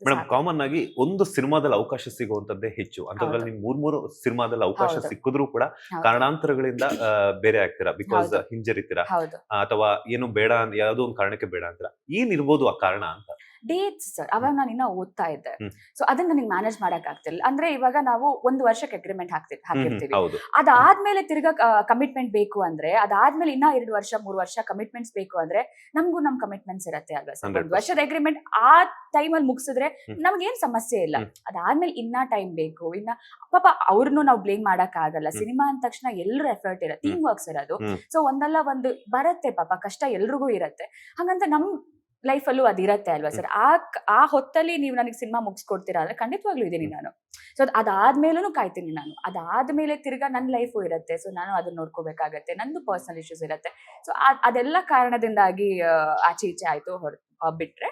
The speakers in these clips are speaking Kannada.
ಮೇಡಮ್ ಕಾಮನ್ ಆಗಿ ಒಂದು ಸಿನಿಮಾದಲ್ಲಿ ಅವಕಾಶ ಸಿಗುವಂತದ್ದೇ ಹೆಚ್ಚು ಅಂತದ್ರಲ್ಲಿ ನಿಮ್ ಮೂರ್ ಸಿನಿಮಾದಲ್ಲಿ ಅವಕಾಶ ಸಿಕ್ಕಿದ್ರು ಕೂಡ ಕಾರಣಾಂತರಗಳಿಂದ ಬೇರೆ ಆಗ್ತೀರಾ ಬಿಕಾಸ್ ಹಿಂಜರಿತೀರಾ ಅಥವಾ ಏನು ಬೇಡ ಯಾವ್ದೋ ಒಂದು ಕಾರಣಕ್ಕೆ ಬೇಡ ಅಂತೀರಾ ಏನಿರ್ಬೋದು ಆ ಕಾರಣ ಅಂತ ಡೇಟ್ಸ್ ಸರ್ ಅವಾಗ ನಾನು ಇನ್ನ ಓದ್ತಾ ಇದ್ದೆ ಸೊ ಅದನ್ನ ನನಗೆ ಮ್ಯಾನೇಜ್ ಮಾಡಕ್ ಆಗ್ತಿಲ್ಲ ಅಂದ್ರೆ ಇವಾಗ ನಾವು 1 ವರ್ಷಕ್ಕೆ ಅಗ್ರಿಮೆಂಟ್ ಹಾಕಿರ್ತೀವಿ ಅದಾದ್ಮೇಲೆ ತಿರ್ಗಾ ಕಮಿಟ್ಮೆಂಟ್ ಬೇಕು ಅಂದ್ರೆ ಅದಾದ್ಮೇಲೆ ಇನ್ನ 2 ವರ್ಷ 3 ವರ್ಷ ಕಮಿಟ್ಮೆಂಟ್ಸ್ ಬೇಕು ಅಂದ್ರೆ ನಮಗೂ ನಮ್ ಕಮಿಟ್ಮೆಂಟ್ಸ್ ಇರತ್ತೆ ಅಲ್ವಾ ಸರ್ 1 ವರ್ಷದ ಅಗ್ರಿಮೆಂಟ್ ಆ ಟೈಮಲ್ಲಿ ಮುಗಿಸಿದ್ರೆ ನಮ್ಗೇನ್ ಸಮಸ್ಯೆ ಇಲ್ಲ ಅದಾದ್ಮೇಲೆ ಇನ್ನ ಟೈಮ್ ಬೇಕು ಇನ್ನ ಪಾಪ ಅವ್ರನ್ನು ನಾವು ಬ್ಲೇಮ್ ಮಾಡಕ್ ಆಗಲ್ಲ ಸಿನಿಮಾ ಅಂದ ತಕ್ಷಣ ಎಲ್ಲರೂ ಎಫರ್ಟ್ ಇರತ್ತೆ ಟೀಮ್ ವರ್ಕ್ಸ್ ಇರೋದು ಸೊ ಒಂದಲ್ಲ ಒಂದು ಬರತ್ತೆ ಪಾಪ ಕಷ್ಟ ಎಲ್ರಿಗೂ ಇರತ್ತೆ ಹಂಗಂತ ನಮ್ ಲೈಫ್ ಅಲ್ಲೂ ಅದಿರತ್ತೆ ಅಲ್ವಾ ಸರ್ ಆ ಹೊತ್ತಲ್ಲಿ ನೀವು ನನಗೆ ಸಿನಿಮಾ ಮುಗಿಸ್ಕೊಡ್ತೀರಾ ಅಂದ್ರೆ ಖಂಡಿತವಾಗ್ಲೂ ಇದೀನಿ ನಾನು ಸೊ ಅದಾದ್ಮೇಲೂ ಕಾಯ್ತೀನಿ ನಾನು ಅದಾದ್ಮೇಲೆ ತಿರ್ಗಾ ನನ್ನ ಲೈಫು ಇರತ್ತೆ ಸೊ ನಾನು ಅದನ್ನ ನೋಡ್ಕೋಬೇಕಾಗತ್ತೆ ನಂದು ಪರ್ಸನಲ್ ಇಶ್ಯೂಸ್ ಇರತ್ತೆ ಸೊ ಅದೆಲ್ಲ ಕಾರಣದಿಂದಾಗಿ ಆಚೆ ಈಚೆ ಆಯ್ತು ಬಿಟ್ರೆ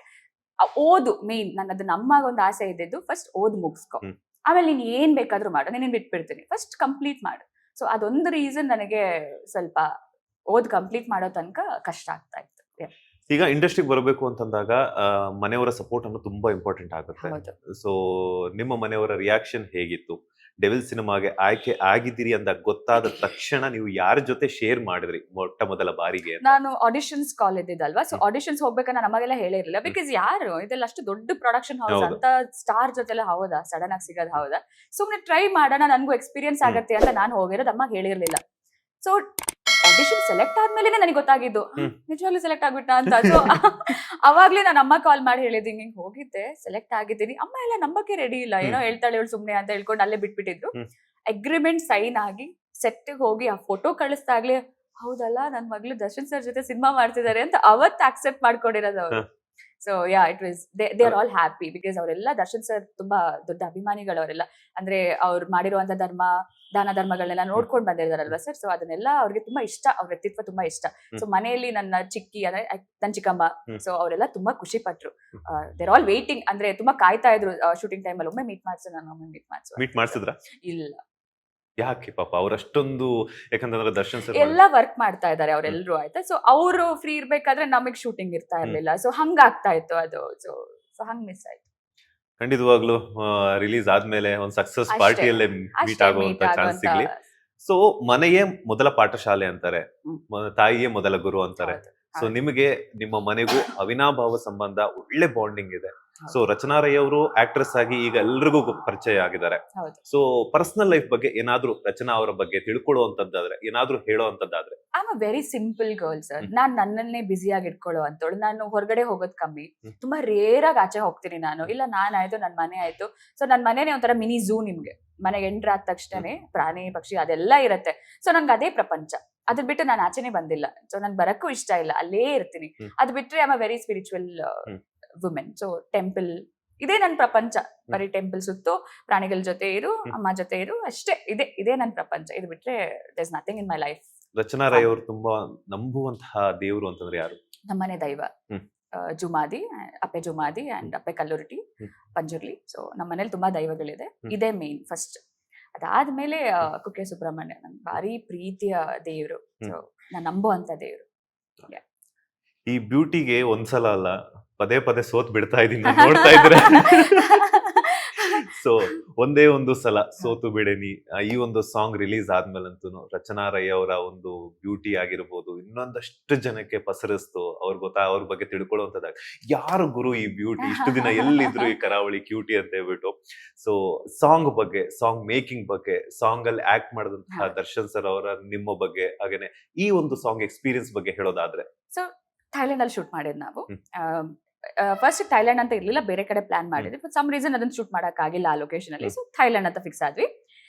ಓದು ಮೇನ್ ನನ್ನದು ನಮ್ಮಾಗ ಒಂದು ಆಸೆ ಇದ್ದಿದ್ದು ಫಸ್ಟ್ ಓದ್ ಮುಗಿಸ್ಕೊ ಆಮೇಲೆ ನೀನ್ ಏನ್ ಬೇಕಾದ್ರೂ ಮಾಡು ನೀನ್ ಬಿಟ್ಬಿಡ್ತೀನಿ ಫಸ್ಟ್ ಕಂಪ್ಲೀಟ್ ಮಾಡು ಸೊ ಅದೊಂದು ರೀಸನ್ ನನಗೆ ಸ್ವಲ್ಪ ಓದ್ ಕಂಪ್ಲೀಟ್ ಮಾಡೋ ತನಕ ಕಷ್ಟ ಆಗ್ತಾ ಇತ್ತು ಈಗ ಇಂಡಸ್ಟ್ರಿಗೆ ಬರಬೇಕು ಅಂತಂದಾಗ ಮನೆಯವರ ಸಪೋರ್ಟ್ ಅನ್ನು ತುಂಬಾ ಇಂಪಾರ್ಟೆಂಟ್ ಆಗುತ್ತೆ ಸೊ ನಿಮ್ಮ ಮನೆಯವರ ರಿಯಾಕ್ಷನ್ ಹೇಗಿತ್ತು ಡೆವಿಲ್ ಸಿನಿಮಾಗೆ ಆಯ್ಕೆ ಆಗಿದ್ದೀರಿ ಅಂತ ಗೊತ್ತಾದ ತಕ್ಷಣ ನೀವು ಯಾರ ಜೊತೆ ಶೇರ್ ಮಾಡಿದ್ರಿ ಮೊಟ್ಟ ಮೊದಲ ಬಾರಿಗೆ ನಾನು ಆಡಿಷನ್ಸ್ ಕಾಲ್ ಇದ್ದಿದ್ದಲ್ವಾ ಸೊ ಆಡಿಷನ್ಸ್ ಹೋಗ್ಬೇಕಂದ್ರೆ ನಮಗೆಲ್ಲ ಹೇಳಿರ್ಲಿಲ್ಲ ಬಿಕಾಸ್ ಯಾರು ಇದೆಲ್ಲ ಅಷ್ಟು ದೊಡ್ಡ ಪ್ರೊಡಕ್ಷನ್ ಹೌಸ್ ಅಂತ ಸ್ಟಾರ್ ಜೊತೆಲ್ಲ ಹೌದಾ ಸಡನ್ ಆಗಿ ಸಿಗೋದು ಹೌದಾ ಸುಮ್ನೆ ಟ್ರೈ ಮಾಡೋಣ ನನ್ಗೂ ಎಕ್ಸ್ಪೀರಿಯನ್ಸ್ ಆಗತ್ತೆ ಅಂತ ನಾನು ಹೋಗಿರೋದು ಅಮ್ಮ ಹೇಳಿರ್ಲಿಲ್ಲ ಸೊ ಆಡಿಷನ್ ಸೆಲೆಕ್ಟ್ ಆದ್ಮೇಲೆ ನನಗೆ ಗೊತ್ತಾಗಿದ್ದು ನಿಜವಾಗ್ಲೂ ಸೆಲೆಕ್ಟ್ ಆಗ್ಬಿಟ್ಟ ಅಂತ ಸೊ ಅವಾಗ್ಲೇ ನಾನು ಅಮ್ಮ ಕಾಲ್ ಮಾಡಿ ಹೇಳಿದ್ದು ಹಿಂಗ್ ಹೋಗಿದ್ದೆ ಸೆಲೆಕ್ಟ್ ಆಗಿದ್ದೀನಿ ಅಮ್ಮ ಎಲ್ಲ ನಂಬಕ್ಕೆ ರೆಡಿ ಇಲ್ಲ ಏನೋ ಹೇಳ್ತಾಳೆ ಇವಳು ಸುಮ್ನೆ ಅಂತ ಹೇಳ್ಕೊಂಡು ಅಲ್ಲೇ ಬಿಟ್ಬಿಟ್ಟಿದ್ರು ಅಗ್ರಿಮೆಂಟ್ ಸೈನ್ ಆಗಿ ಸೆಟ್ ಹೋಗಿ ಆ ಫೋಟೋ ಕಳಿಸ್ದಾಗ್ಲೇ ಹೌದಲ್ಲ ನನ್ ಮಗ್ಳು ದರ್ಶನ್ ಸರ್ ಜೊತೆ ಸಿನಿಮಾ ಮಾಡ್ತಿದ್ದಾರೆ ಅಂತ ಅವತ್ತು ಆಕ್ಸೆಪ್ಟ್ ಮಾಡ್ಕೊಂಡಿರೋದು ಅವರು so yeah it was they are all happy because ಅವರೆಲ್ಲ ದರ್ಶನ್ ಸರ್ ತುಂಬಾ ದೊಡ್ಡ ಅಭಿಮಾನಿಗಳು ಅವರೆಲ್ಲ ಅಂದ್ರೆ ಅವ್ರು ಮಾಡಿರುವಂತ ದಾನ ಧರ್ಮಗಳನ್ನೆಲ್ಲ ನೋಡ್ಕೊಂಡು ಬಂದಿರ್ತಾರಲ್ವಾ ಸರ್ ಸೊ ಅದನ್ನೆಲ್ಲ ಅವ್ರಿಗೆ ತುಂಬಾ ಇಷ್ಟ ಅವ್ರ ವ್ಯಕ್ತಿತ್ವ ತುಂಬಾ ಇಷ್ಟ ಸೊ ಮನೆಯಲ್ಲಿ ನನ್ನ ಚಿಕ್ಕಿ ಅಂದ್ರೆ ನನ್ನ ಚಿಕ್ಕಮ್ಮ ಸೊ ಅವರೆಲ್ಲ ತುಂಬಾ ಖುಷಿ ಪಟ್ರು ದೇರ್ ಆಲ್ ವೇಟಿಂಗ್ ಅಂದ್ರೆ ತುಂಬಾ ಕಾಯ್ತಾ ಇದ್ರು ಶೂಟಿಂಗ್ ಟೈಮ್ ಅಲ್ಲಿ ಒಮ್ಮೆ ಮೀಟ್ ಮಾಡ್ಸು ನಾನು ಒಮ್ಮೆ ಮೀಟ್ ಮಾಡ್ಸಿದ್ರ ಇಲ್ಲ ಯಾಕೆ ಪಾಪ ಅವ್ರಷ್ಟೊಂದು ಯಾಕಂತಂದ್ರೆ ದರ್ಶನ್ ಸರ್ ಎಲ್ಲ ವರ್ಕ್ ಮಾಡ್ತಾ ಇದಾರೆ ಅವರೆಲ್ಲರೂ ಆಯ್ತಾ ಸೊ ಅವರು ಫ್ರೀ ಇರ್ಬೇಕಾದ್ರೆ ನಮಗ್ ಶೂಟಿಂಗ್ ಇರ್ತಾ ಇರ್ಲಿಲ್ಲ ಸೊ ಹಂಗಾಗ್ತಾ ಇತ್ತು ಅದು ಸೊ ಹಂಗ್ ಮಿಸ್ ಆಯ್ತು ಖಂಡಿತವಾಗ್ಲೂ ರಿಲೀಸ್ ಆದ್ಮೇಲೆ ಒಂದು ಸಕ್ಸಸ್ ಪಾರ್ಟಿಯಲ್ಲೇ ಮೀಟ್ ಆಗುವಂತ ಚಾನ್ಸ್ ಸಿಗ್ಲಿ ಸೊ ಮನೆಯೇ ಮೊದಲ ಪಾಠಶಾಲೆ ಅಂತಾರೆ ತಾಯಿಯೇ ಮೊದಲ ಗುರು ಅಂತಾರೆ ಸೊ ನಿಮಗೆ ನಿಮ್ಮ ಮನೆಗೂ ಅವಿನಾಭಾವ ಸಂಬಂಧ ಒಳ್ಳೆ ಬಾಂಡಿಂಗ್ ಇದೆ ಸೊ ರಚನಾ ರೈ ಅವರು ಆಕ್ಟ್ರೆಸ್ ಆಗಿ ಈಗ ಎಲ್ರಿಗೂ ಪರಿಚಯ ಆಗಿದ್ದಾರೆ ಸೊ ಪರ್ಸನಲ್ ಲೈಫ್ ಬಗ್ಗೆ ಏನಾದ್ರೂ ರಚನಾ ಅವರ ಬಗ್ಗೆ ತಿಳ್ಕೊಳ್ಳುವಂತದ್ದಾದ್ರೆ ಏನಾದ್ರೂ ಹೇಳುವಂತದ್ದಾದ್ರೆ I am a very simple girl sir ನಾನ್ ನನ್ನನ್ನೇ ಬ್ಯುಸಿಯಾಗಿ ಇಟ್ಕೊಳ್ಳೋ ಅಂತೋಳು ನಾನು ಹೊರಗಡೆ ಹೋಗೋದ್ ಕಮ್ಮಿ ತುಂಬಾ ರೇರ್ ಆಗಿ ಆಚೆ ಹೋಗ್ತೀನಿ ನಾನು ಇಲ್ಲ ನಾನಾಯ್ತು ನನ್ ಮನೆ ಆಯ್ತು ಸೊ ನನ್ ಮನೇನೆ ಒಂಥರ ಮಿನಿ ಝೂ ನಿಮ್ಗೆ ಮನೆಗೆ ಎಂಟ್ರ್ ಆದ ತಕ್ಷಣನೇ ಪ್ರಾಣಿ ಪಕ್ಷಿ ಅದೆಲ್ಲ ಇರತ್ತೆ ಸೊ ನಂಗೆ ಅದೇ ಪ್ರಪಂಚ ಅದ್ ಬಿಟ್ಟು ನಾನು ಆಚೆನೆ ಬಂದಿಲ್ಲ ಸೊ ನನ್ ಬರಕ್ಕೂ ಇಷ್ಟ ಇಲ್ಲ ಅಲ್ಲೇ ಇರ್ತೀನಿ ಅದ್ ಬಿಟ್ರೆ I am a very spiritual women so temple ಇದೇ ನನ್ ಪ್ರಪಂಚ ಬರೀ ಟೆಂಪಲ್ ಸುತ್ತು ಪ್ರಾಣಿಗಳ ಜೊತೆ ಇರು ಅಮ್ಮ ಜೊತೆ ಇರು ಅಷ್ಟೇ ಇದೇ ನನ್ ಪ್ರಪಂಚ ಇದು ಬಿಟ್ರೆ there is nothing in my life Rachana Rai ಅವರು ತುಂಬಾ ನಂಬುವಂತಹ ದೇವರು ಅಂತಂದ್ರೆ ಯಾರು ನಮ್ಮನೆ ದೈವ ಜುಮಾದಿ ಅಪ್ಪೆ ಜುಮಾದಿ ಅಂಡ್ ಅಪ್ಪೆ ಕಲ್ಲುರಟಿ ಪಂಜುರ್ಲಿ ಸೊ ನಮ್ಮ ಮನೇಲಿ ತುಂಬಾ ದೈವಗಳಿದೆ ಇದೇ ಮೇನ್ ಫಸ್ಟ್ ಅದಾದ್ಮೇಲೆ ಕುಕ್ಕೆ ಸುಬ್ರಹ್ಮಣ್ಯ ನನ್ ಭಾರಿ ಪ್ರೀತಿಯ ದೇವ್ರು ಸೊ ನಾನ್ ನಂಬುವಂತ ದೇವ್ರು ಈ ಬ್ಯೂಟಿಗೆ ಒಂದ್ಸಲ ಅಲ್ಲ ಪದೇ ಪದೇ ಸೋತ್ ಬಿಡ್ತಾ ಇದೀನಿ ನೋಡ್ತಾ ಇದ್ರೆ ಸೊ ಒಂದೇ ಒಂದು ಸಲ ಸೋತು ಬಿಡೇನಿ ಈ ಒಂದು ಸಾಂಗ್ ರಿಲೀಸ್ ಆದ್ಮೇಲಂತೂ ರಚನಾ ರೈ ಅವರ ಒಂದು ಬ್ಯೂಟಿ ಆಗಿರ್ಬೋದು ಇನ್ನೊಂದಷ್ಟು ಜನಕ್ಕೆ ಪಸರಿಸ್ತು ಅವ್ರ ಬಗ್ಗೆ ತಿಳ್ಕೊಳ್ಳುವಂತದಾಗ ಯಾರು ಗುರು ಈ ಬ್ಯೂಟಿ ಇಷ್ಟು ದಿನ ಎಲ್ಲಿದ್ರು ಈ ಕರಾವಳಿ ಕ್ಯೂಟಿ ಅಂತ ಹೇಳ್ಬಿಟ್ಟು ಸೊ ಸಾಂಗ್ ಬಗ್ಗೆ ಸಾಂಗ್ ಮೇಕಿಂಗ್ ಬಗ್ಗೆ ಸಾಂಗ್ ಅಲ್ಲಿ ಆಕ್ಟ್ ಮಾಡಿದಂತಹ ದರ್ಶನ್ ಸರ್ ಅವರ ನಿಮ್ಮ ಬಗ್ಗೆ ಹಾಗೇನೆ ಈ ಒಂದು ಸಾಂಗ್ ಎಕ್ಸ್ಪೀರಿಯನ್ಸ್ ಬಗ್ಗೆ ಹೇಳೋದಾದ್ರೆ ಸೊ ಥೈಲ್ಯಾಂಡ್ ಅಲ್ಲಿ ಶೂಟ್ ಮಾಡಿದ್ ನಾವು ಫಸ್ಟ್ ಥೈಲ್ಯಾಂಡ್ ಅಂತ ಇರ್ಲಿಲ್ಲ ಬೇರೆ ಕಡೆ ಪ್ಲಾನ್ ಮಾಡಿದ್ವಿ ಬಟ್ ಸಮ್ ರೀಸನ್ ಅದನ್ನ ಶೂಟ್ ಮಾಡಕ್ ಆಗಿಲ್ಲ ಆ ಲೊಕೇಶನ್ ಅಲ್ಲಿ ಸೊ ಥೈಲ್ಯಾಂಡ್ ಅಂತ ಫಿಕ್ಸ್ ಆದ್ವಿ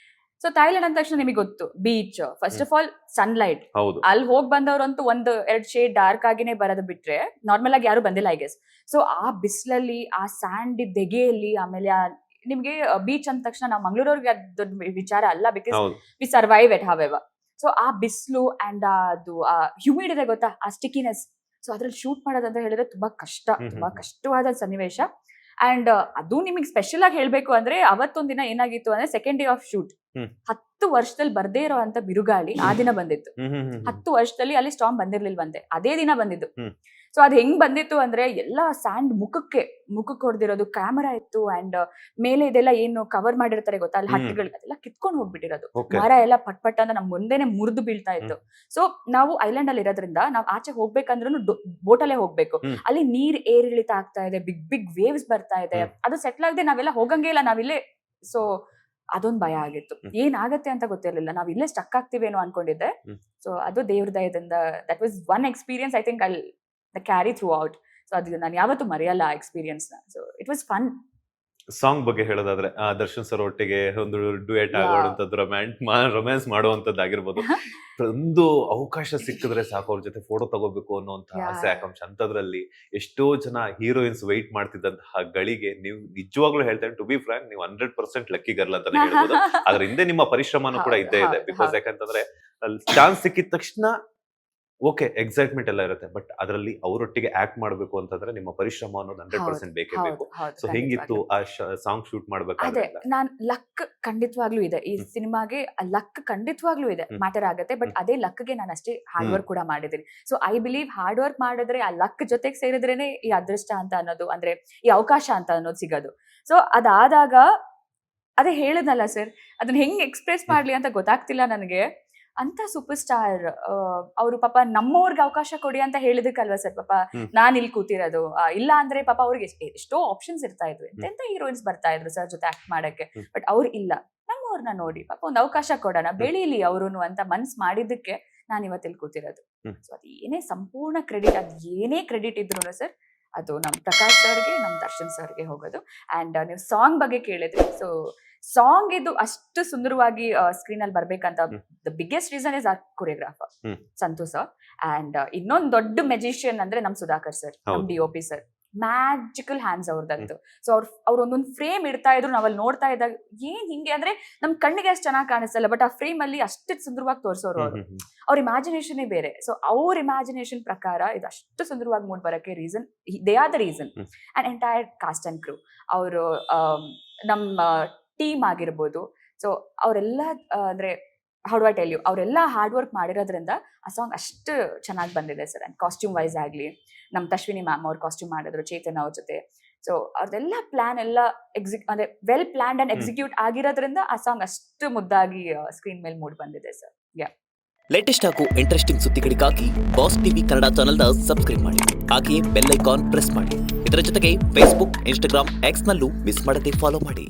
ಸೊ ಥೈಲ್ಯಾಂಡ್ ಅಂದ ತಕ್ಷಣ ನಿಮಗೆ ಗೊತ್ತು beach first of all sunlight ಅಲ್ಲಿ ಹೋಗಿ ಬಂದವ್ರಂತೂ 1-2 ಶೇಡ್ ಡಾರ್ಕ್ ಆಗಿನೇ ಬರೋದು ಬಿಟ್ರೆ ನಾರ್ಮಲ್ ಆಗಿ ಯಾರು ಬಂದಿಲ್ಲ ಐ ಗೆಸ್ ಸೊ ಆ ಬಿಸಿಲಲ್ಲಿ ಆ ಸ್ಯಾಂಡ್ ದೆಗೆಯಲ್ಲಿ ಆಮೇಲೆ ನಿಮ್ಗೆ ಬೀಚ್ ಅಂದ ತಕ್ಷಣ ನಾವು ಮಂಗಳೂರವ್ರಿಗೆ ಅದು ದೊಡ್ಡ ವಿಚಾರ ಅಲ್ಲ because we survive at however so ಆ ಬಿಸಿಲು ಅಂಡ್ ಅದು ಹ್ಯೂಮಿಡ್ ಇದೆ ಗೊತ್ತಾ ಆ ಸ್ಟಿಕಿನೆಸ್ ಸೊ ಅದ್ರಲ್ಲಿ ಶೂಟ್ ಮಾಡೋದಂತ ಹೇಳಿದ್ರೆ ತುಂಬಾ ಕಷ್ಟವಾದ ಸನ್ನಿವೇಶ ಅಂಡ್ ಅದು ನಿಮಗೆ ಸ್ಪೆಷಲ್ ಆಗಿ ಹೇಳ್ಬೇಕು ಅಂದ್ರೆ ಅವತ್ತೊಂದಿನ ಏನಾಗಿತ್ತು ಅಂದ್ರೆ ಸೆಕೆಂಡ್ ಡೇ ಆಫ್ ಶೂಟ್ 10 ವರ್ಷದಲ್ಲಿ ಬರ್ದೇ ಇರೋಂತ ಬಿರುಗಾಳಿ ಆ ದಿನ ಬಂದಿತ್ತು 10 ವರ್ಷದಲ್ಲಿ ಅಲ್ಲಿ ಸ್ಟಾರ್ಮ್ ಬಂದಿರ್ಲಿಲ್ವಂತೆ ಅದೇ ದಿನ ಬಂದಿದ್ದು ಸೊ ಅದ್ ಹೆಂಗ್ ಬಂದಿತ್ತು ಅಂದ್ರೆ ಎಲ್ಲಾ ಸ್ಯಾಂಡ್ ಮುಖಕ್ಕೆ ಹೊಡೆದಿರೋದು, ಕ್ಯಾಮರಾ ಇತ್ತು ಅಂಡ್ ಮೇಲೆ ಇದೆಲ್ಲ ಏನು ಕವರ್ ಮಾಡಿರ್ತಾರೆ ಗೊತ್ತಾ ಅಲ್ಲಿ ಹಟ್ಟಿಗಳು, ಅದೆಲ್ಲ ಕಿತ್ಕೊಂಡು ಹೋಗ್ಬಿಟ್ಟಿರೋದು, ಮರ ಎಲ್ಲ ಪಟ್ ಅಂತ ನಮ್ ಮುಂದೆನೆ ಮುರಿದು ಬೀಳ್ತಾ ಇತ್ತು. ಸೊ ನಾವು ಐಲ್ಯಾಂಡ್ ಅಲ್ಲಿ ಇರೋದ್ರಿಂದ ನಾವ್ ಆಚೆ ಹೋಗ್ಬೇಕಂದ್ರೂ ಬೋಟಲ್ಲೇ ಹೋಗ್ಬೇಕು. ಅಲ್ಲಿ ನೀರ್ ಏರಿಳಿತ ಆಗ್ತಾ ಇದೆ, ಬಿಗ್ ವೇವ್ಸ್ ಬರ್ತಾ ಇದೆ, ಅದು ಸೆಟ್ಲ್ ಆಗದೆ ನಾವೆಲ್ಲ ಹೋಗಂಗೇ ಇಲ್ಲ, ನಾವಿಲ್ಲೇ. ಸೊ ಅದೊಂದ್ ಭಯ ಆಗಿತ್ತು, ಏನಾಗತ್ತೆ ಅಂತ ಗೊತ್ತಿರ್ಲಿಲ್ಲ, ನಾವ್ ಇಲ್ಲೇ ಸ್ಟಕ್ ಆಗ್ತೀವೇನೋ ಅನ್ಕೊಂಡಿದ್ದೆ. ಸೊ ಅದು ದೇವ್ರ ದಯದಿಂದ that was one experience I think I carry throughout. So ಅದು ನಾನು ಯಾವತ್ತೂ ಮರೆಯಲ್ಲ ಆ ಎಕ್ಸ್ಪೀರಿಯನ್ಸ್ ನ. So it was fun. Song ಬಗ್ಗೆ ಹೇಳೋದಾದ್ರೆ ದರ್ಶನ್ ಸರ್ ಒಟ್ಟಿಗೆ ಒಂದು ಡ್ಯೂಯೆಟ್ ಆಗೋವಂಥದ್ದು, ರೊಮ್ಯಾನ್ಸ್ ಮಾಡುವಂತದ್ದಾಗಿರ್ಬೋದು, ಒಂದು ಅವಕಾಶ ಸಿಕ್ಕಿದ್ರೆ ಸಾಕು ಅವ್ರ ಜೊತೆ ಫೋಟೋ ತಗೋಬೇಕು ಅನ್ನುವಂತ ಆಸೆ ಆಕಾಂಕ್ಷೆ, ಅಂತದ್ರಲ್ಲಿ ಎಷ್ಟೋ ಜನ ಹೀರೋಯಿನ್ಸ್ ವೆಯ್ಟ್ ಮಾಡ್ತಿದ್ದಂತಹ ಗಳಿಗೆ ನೀವು ನಿಜವಾಗ್ಲೂ ಹೇಳ್ತೇನೆ, ಟು ಬಿ ಫ್ರಾಂಕ್, ನೀವು 100% ಲಕ್ಕಿ ಗರ್ಲ್ ಅಂತಾನೆ ಹೇಳ್ಬೋದು. ಅದ್ರ ಹಿಂದೆ ನಿಮ್ಮ ಪರಿಶ್ರಮನೂ ಕೂಡ ಇದ್ದೇ ಇದೆ. ಬಿಕಾಸ್ ಯಾಕಂತಂದ್ರೆ ಚಾನ್ಸ್ ಸಿಕ್ಕಿದ ತಕ್ಷಣ ಓಕೆ ಎಕ್ಸೈಟ್ಮೆಂಟ್ ಎಲ್ಲ ಇರುತ್ತೆ, ಬಟ್ ಅದರಲ್ಲಿ ಅವರೊಟ್ಟಿಗೆ ಆಕ್ಟ್ ಮಾಡ್ಬೇಕು ಅಂತಂದ್ರೆ ನಿಮ್ಮ ಪರಿಶ್ರಮ ಅನ್ನೋದು 100% ಬೇಕೇ ಬೇಕು. ಸೊ ಹೆಂಗಿತ್ತು ಆ ಸಾಂಗ್ ಶೂಟ್ ಮಾಡ್ಬೇಕಾದ್ರೆ? ನಾನ್ ಲಕ್ ಖಂಡಿತವಾಗ್ಲೂ ಇದೆ ಈ ಸಿನಿಮಾಗೆ, ಲಕ್ ಖಂಡಿತವಾಗ್ಲೂ ಇದೆ, ಮ್ಯಾಟರ್ ಆಗುತ್ತೆ. ಬಟ್ ಅದೇ ಲಕ್ಗೆ ನಾನು ಅಷ್ಟೇ ಹಾರ್ಡ್ ವರ್ಕ್ ಕೂಡ ಮಾಡಿದ್ದೀನಿ. So I believe hard work ಮಾಡಿದ್ರೆ ಆ ಲಕ್ ಜೊತೆಗೆ ಸೇರಿದ್ರೇನೆ ಈ ಅದೃಷ್ಟ ಅಂತ ಅನ್ನೋದು, ಅಂದ್ರೆ ಈ ಅವಕಾಶ ಅಂತ ಅನ್ನೋದು ಸಿಗೋದು. ಸೊ ಅದಾದಾಗ ಅದೇ ಹೇಳಿದ್ನಲ್ಲ ಸರ್, ಅದನ್ನ ಹೆಂಗ್ ಎಕ್ಸ್ಪ್ರೆಸ್ ಮಾಡ್ಲಿ ಅಂತ ಗೊತ್ತಾಗ್ತಿಲ್ಲ ನನಗೆ. ಅಂತ ಸೂಪರ್ ಸ್ಟಾರ್ ಅವರು ಪಾಪ ನಮ್ಮವ್ರಿಗೆ ಅವಕಾಶ ಕೊಡಿ ಅಂತ ಹೇಳಿದಕ್ಕಲ್ವಾ ಸರ್ ಪಾಪ ನಾನ್ ಇಲ್ಲಿ ಕೂತಿರೋದು. ಇಲ್ಲ ಅಂದ್ರೆ ಪಾಪ ಅವ್ರಿಗೆ ಎಷ್ಟೋ ಆಪ್ಷನ್ಸ್ ಇರ್ತಾ ಇದ್ವು, ಎಂತೆಂತ ಹೀರೋಯಿನ್ಸ್ ಬರ್ತಾ ಇದ್ರು ಸರ್ ಜೊತೆ ಆಕ್ಟ್ ಮಾಡಕ್ಕೆ. ಬಟ್ ಅವ್ರು ಇಲ್ಲ, ನಮ್ಮವ್ರನ್ನ ನೋಡಿ ಪಾಪ ಒಂದು ಅವಕಾಶ ಕೊಡೋಣ, ಬೆಳೀಲಿ ಅವ್ರುನು ಅಂತ ಮನ್ಸ್ ಮಾಡಿದ್ದಕ್ಕೆ ನಾನು ಇವತ್ತಿಲ್ಲಿ ಕೂತಿರೋದು. ಸೊ ಅದು ಏನೇ ಸಂಪೂರ್ಣ ಕ್ರೆಡಿಟ್, ಅದ್ ಏನೇ ಕ್ರೆಡಿಟ್ ಇದ್ರು ಸರ್ ಅದು ನಮ್ ಪ್ರಕಾಶ್ ಸರ್ಗೆ, ನಮ್ ದರ್ಶನ್ ಸರ್ಗೆ ಹೋಗೋದು. ಅಂಡ್ ನೀವು ಸಾಂಗ್ ಬಗ್ಗೆ ಕೇಳಿದ್ರಿ, ಸೊ ಸಾಂಗ್ ಇದು ಅಷ್ಟು ಸುಂದರವಾಗಿ ಸ್ಕ್ರೀನ್ ಅಲ್ಲಿ ಬರ್ಬೇಕಂತ the biggest reason is our choreographer Santu sir. And ಇನ್ನೊಂದು ದೊಡ್ಡ ಮೆಜಿಷಿಯನ್ ಅಂದ್ರೆ ನಮ್ ಸುಧಾಕರ್ ಸರ್, ನಮ್ DOP ಸರ್, ಮ್ಯಾಜಿಕಲ್ ಹ್ಯಾಂಡ್ಸ್ ಅವ್ರದಂತು. ಸೊ ಅವ್ರ ಒಂದೊಂದು ಫ್ರೇಮ್ ಇಡ್ತಾ ಇದ್ರು, ನಾವಲ್ಲಿ ನೋಡ್ತಾ ಇದ್ದಾಗ ಏನ್ ಹಿಂಗೆ ಅಂದ್ರೆ ನಮ್ ಕಣ್ಣಿಗೆ ಅಷ್ಟು ಚೆನ್ನಾಗಿ ಕಾಣಿಸ್ತಲ್ಲ, ಬಟ್ ಆ ಫ್ರೇಮ್ ಅಲ್ಲಿ ಅಷ್ಟು ಸುಂದರವಾಗಿ ತೋರಿಸೋರು ಅವರು. ಅವ್ರ ಇಮ್ಯಾಜಿನೇಷನ್ ಬೇರೆ. ಸೊ ಅವ್ರ ಇಮ್ಯಾಜಿನೇಷನ್ ಪ್ರಕಾರ ಇದು ಅಷ್ಟು ಸುಂದರವಾಗಿ ಮೂಡ್ ಬರಕ್ಕೆ reason, they are the reason. And entire cast and crew, ಅವರು ನಮ್ಮ ಟೀಮ್ ಆಗಿರ್ಬೋದು. ಸೊ ಅವರೆಲ್ಲ ಅಂದ್ರೆ how do I tell you, ಅವರೆಲ್ಲ ಹಾರ್ಡ್ ವರ್ಕ್ ಮಾಡಿರೋದ್ರಿಂದ ಆ ಸಾಂಗ್ ಅಷ್ಟು ಚೆನ್ನಾಗಿ ಬಂದಿದೆ ಸರ್. ಅಂಡ್ ಕಾಸ್ಟ್ಯೂಮ್ ವೈಸ್ ಆಗ್ಲಿ, ನಮ್ ತಶ್ವಿನಿ ಮ್ಯಾಮ್ ಅವ್ರ ಕಾಸ್ಟ್ಯೂಮ್ ಮಾಡಿದ್ರು ಚೇತನ್ ಅವ್ರ ಜೊತೆ. ಸೊ ಅವ್ರದೆಲ್ಲ ಪ್ಲಾನ್ ಎಲ್ಲ ಅಂದ್ರೆ ವೆಲ್ ಪ್ಲಾನ್ಡ್ ಅಂಡ್ ಎಕ್ಸಿಕ್ಯೂಟ್ ಆಗಿರೋದ್ರಿಂದ ಆ ಸಾಂಗ್ ಅಷ್ಟು ಮುದ್ದಾಗಿ ಸ್ಕ್ರೀನ್ ಮೇಲೆ ಮೂಡ್ ಬಂದಿದೆ ಸರ್. ಲೇಟೆಸ್ಟ್ ಹಾಗೂ ಇಂಟ್ರೆಸ್ಟಿಂಗ್ ಸುದ್ದಿಗಳಿಗಾಗಿ ಬಾಸ್ ಟಿವಿ ಕನ್ನಡ ಚಾನೆಲ್ನ ಸಬ್ಸ್ಕ್ರೈಬ್ ಮಾಡಿ, ಹಾಗೆಯೇ ಬೆಲ್ ಐಕಾನ್ ಪ್ರೆಸ್ ಮಾಡಿ. ಇದರ ಜೊತೆಗೆ ಫೇಸ್ಬುಕ್, ಇನ್ಸ್ಟಾಗ್ರಾಮ್, ಎಕ್ಸ್ ನಲ್ಲೂ ಮಿಸ್ ಮಾಡದೆ ಫಾಲೋ ಮಾಡಿ.